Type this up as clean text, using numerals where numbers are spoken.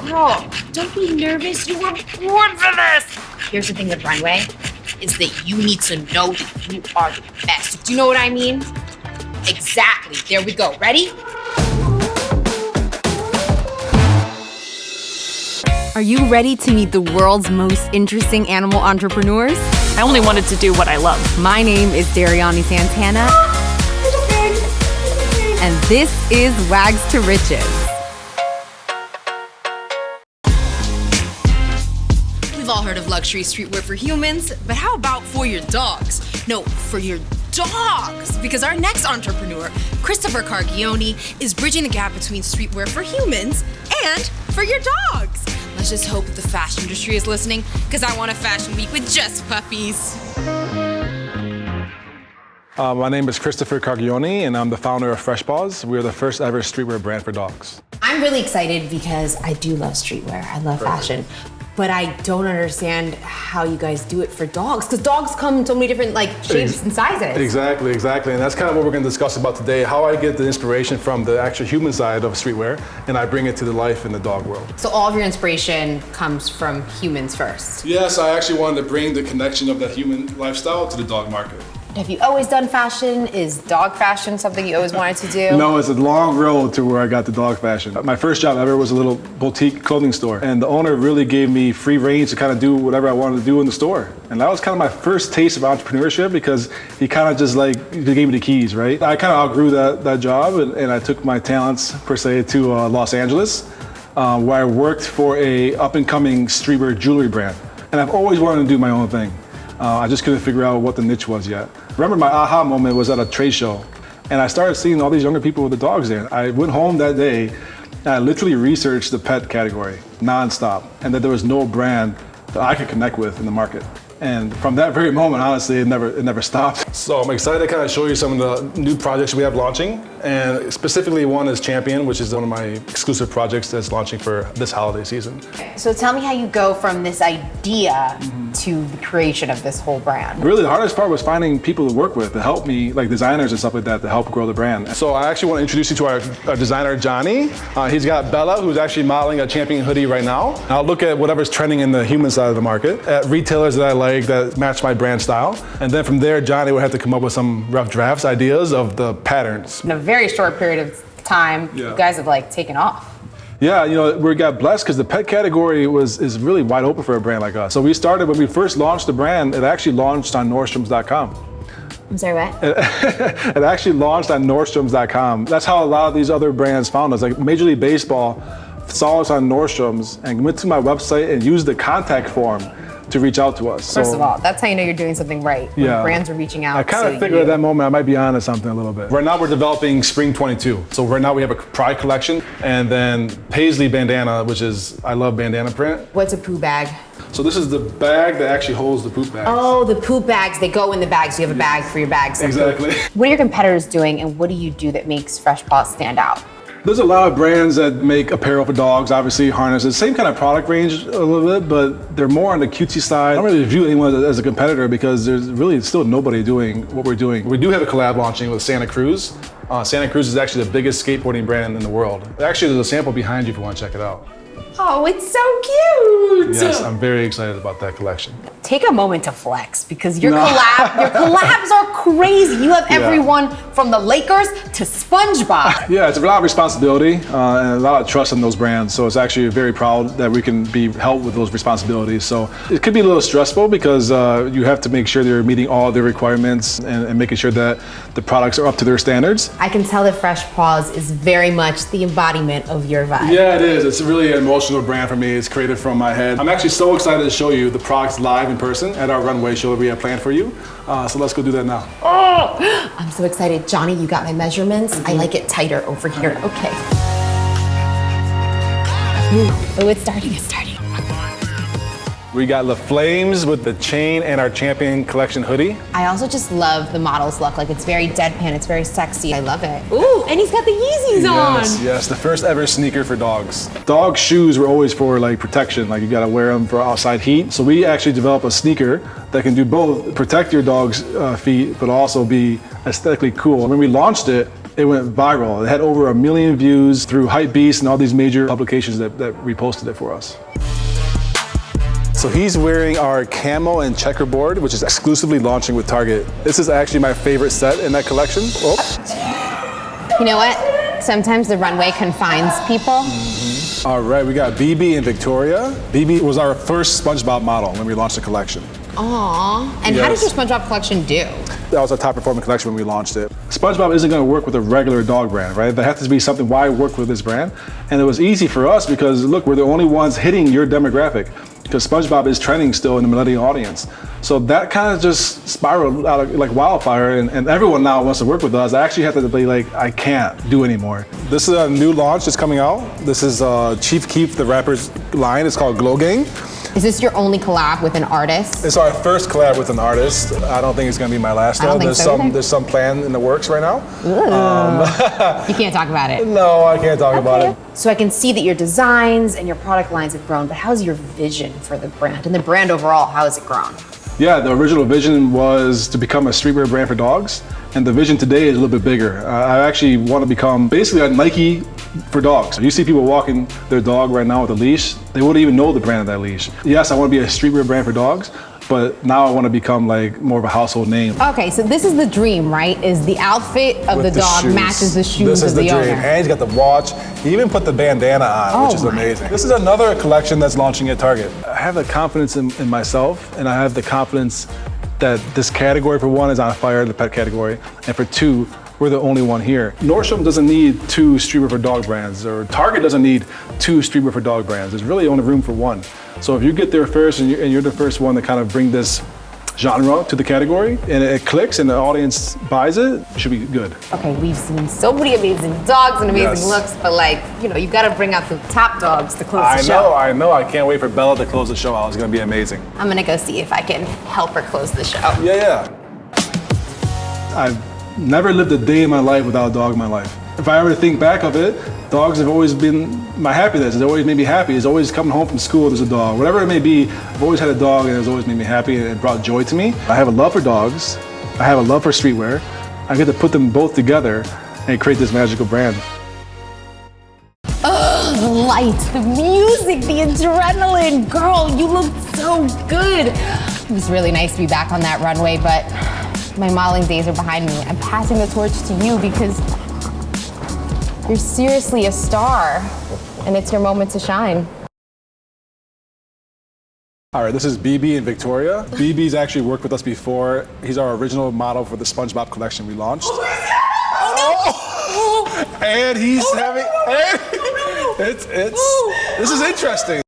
Girl, don't be nervous. You were born for this. Here's the thing with Runway, is that you need to know that you are the best. Do you know what I mean? Exactly. There we go. Ready? Are you ready to meet the world's most interesting animal entrepreneurs? I only wanted to do what I love. My name is Dariani Santana, and this is Wags to Riches. We've all heard of luxury streetwear for humans, but how about for your dogs? No, for your dogs! Because our next entrepreneur, Christopher Cargione, is bridging the gap between streetwear for humans and for your dogs. Let's just hope that the fashion industry is listening, because I want a fashion week with just puppies. My name is Christopher Cargione, and I'm the founder of Fresh Paws. We're the first ever streetwear brand for dogs. I'm really excited because I do love streetwear. I love fashion. But I don't understand how you guys do it for dogs, because dogs come in so many different shapes and sizes. Exactly. And that's kind of what we're going to discuss about today, how I get the inspiration from the actual human side of streetwear, and I bring it to the life in the dog world. So all of your inspiration comes from humans first. Yes, I actually wanted to bring the connection of that human lifestyle to the dog market. Have you always done fashion? Is dog fashion something you always wanted to do? No, it's a long road to where I got the dog fashion. My first job ever was a little boutique clothing store, and the owner really gave me free range to kind of do whatever I wanted to do in the store. And that was kind of my first taste of entrepreneurship, because he kind of just he gave me the keys, right? I kind of outgrew that job, and I took my talents, per se, to Los Angeles, where I worked for a up-and-coming streetwear jewelry brand. And I've always wanted to do my own thing. I just couldn't figure out what the niche was yet. Remember, my aha moment was at a trade show, and I started seeing all these younger people with the dogs there. I went home that day, and I literally researched the pet category nonstop, and that there was no brand that I could connect with in the market. And from that very moment, honestly, it never stopped. So I'm excited to kind of show you some of the new projects we have launching. And specifically one is Champion, which is one of my exclusive projects that's launching for this holiday season. So tell me how you go from this idea to the creation of this whole brand. Really, the hardest part was finding people to work with to help me, like designers and stuff like that, to help grow the brand. So I actually want to introduce you to our designer, Johnny. He's got Bella, who's actually modeling a Champion hoodie right now. I'll look at whatever's trending in the human side of the market, at retailers that I like, that match my brand style. And then from there, Johnny would have to come up with some rough drafts, ideas of the patterns. In a very short period of time, you guys have taken off. Yeah, we got blessed because the pet category is really wide open for a brand like us. So we started, when we first launched the brand, it actually launched on Nordstrom.com. I'm sorry, what? It actually launched on Nordstrom.com. That's how a lot of these other brands found us. Like Major League Baseball saw us on Nordstrom's and went to my website and used the contact form to reach out to us. First of all, that's how you know you're doing something right. When brands are reaching out. I kind of figured at that moment I might be onto something a little bit. Right now we're developing Spring 22. So right now we have a Pride collection, and then Paisley bandana, which is, I love bandana print. What's a poo bag? So this is the bag that actually holds the poop bags. Oh, the poop bags, they go in the bags. You have a bag for your bags. Exactly. What are your competitors doing, and what do you do that makes Fresh Paws stand out? There's a lot of brands that make apparel for dogs, obviously harnesses, same kind of product range a little bit, but they're more on the cutesy side. I don't really view anyone as a competitor because there's really still nobody doing what we're doing. We do have a collab launching with Santa Cruz. Santa Cruz is actually the biggest skateboarding brand in the world. Actually, there's a sample behind you if you want to check it out. Oh, it's so cute. Yes, I'm very excited about that collection. Take a moment to flex, because your collabs are crazy. You have everyone from the Lakers to SpongeBob. Yeah, it's a lot of responsibility and a lot of trust in those brands. So it's actually very proud that we can be helped with those responsibilities. So it could be a little stressful because you have to make sure they're meeting all the requirements and making sure that the products are up to their standards. I can tell that Fresh Paws is very much the embodiment of your vibe. Yeah, it is. It's really an emotional brand for me. It's created from my head. I'm actually so excited to show you the products live in person at our runway show that we have planned for you. So let's go do that now. Oh, I'm so excited. Johnny, you got my measurements? I like it tighter over here. Okay. Oh, it's starting. We got La Flames with the chain and our Champion collection hoodie. I also just love the model's look. It's very deadpan, it's very sexy. I love it. Ooh, and he's got the Yeezys on. Yes, the first ever sneaker for dogs. Dog shoes were always for protection, you gotta wear them for outside heat. So we actually developed a sneaker that can do both, protect your dog's feet, but also be aesthetically cool. When we launched it, It went viral. It had over 1 million views through Hypebeast and all these major publications that reposted it for us. So he's wearing our camo and checkerboard, which is exclusively launching with Target. This is actually my favorite set in that collection. Oh. You know what? Sometimes the runway confines people. All right, we got BB and Victoria. BB was our first SpongeBob model when we launched the collection. Aww. And how did your SpongeBob collection do? That was our top performing collection when we launched it. SpongeBob isn't gonna work with a regular dog brand, right? There has to be something, why work with this brand? And it was easy for us because look, we're the only ones hitting your demographic because SpongeBob is trending still in the millennial audience. So that kind of just spiraled out like wildfire and everyone now wants to work with us. I actually have to be like, I can't do anymore. This is a new launch that's coming out. This is Chief Keef, the rapper's line. It's called Glow Gang. Is this your only collab with an artist? It's our first collab with an artist. I don't think it's gonna be my last though. There's some plan in the works right now. You can't talk about it. No, I can't talk about it. So I can see that your designs and your product lines have grown, but how's your vision for the brand and the brand overall, how has it grown? Yeah, the original vision was to become a streetwear brand for dogs, and the vision today is a little bit bigger. I actually want to become basically a Nike for dogs. You see people walking their dog right now with a leash, they wouldn't even know the brand of that leash. Yes, I want to be a streetwear brand for dogs, but now I want to become like more of a household name. Okay, so this is the dream, right? Is the outfit of With the dog shoes. matches the shoes This is of the dream. owner. And he's got the watch. He even put the bandana on, which is amazing. This is another collection that's launching at Target. I have the confidence in myself, and I have the confidence that this category, for one, is on fire, the pet category, and for two, we're the only one here. Nordstrom doesn't need 2 streetwear for dog brands, or Target doesn't need 2 streetwear for dog brands. There's really only room for one. So if you get there first and you're the first one to kind of bring this genre to the category and it clicks and the audience buys it, it should be good. Okay, we've seen so many amazing dogs and amazing Yes. looks, but like, you know, you gotta bring out the top dogs to close the show. I know. I can't wait for Bella to close the show out. It's gonna be amazing. I'm gonna go see if I can help her close the show. Yeah. I've never lived a day in my life without a dog in my life. If I ever think back of it, dogs have always been my happiness. It's always made me happy. It's always coming home from school, there's a dog. Whatever it may be, I've always had a dog and it's always made me happy and it brought joy to me. I have a love for dogs. I have a love for streetwear. I get to put them both together and create this magical brand. The lights, the music, the adrenaline. Girl, you look so good. It was really nice to be back on that runway, but my modeling days are behind me. I'm passing the torch to you because you're seriously a star, and it's your moment to shine. All right, this is BB and Victoria. BB's actually worked with us before. He's our original model for the SpongeBob collection we launched. And he's having, this is interesting.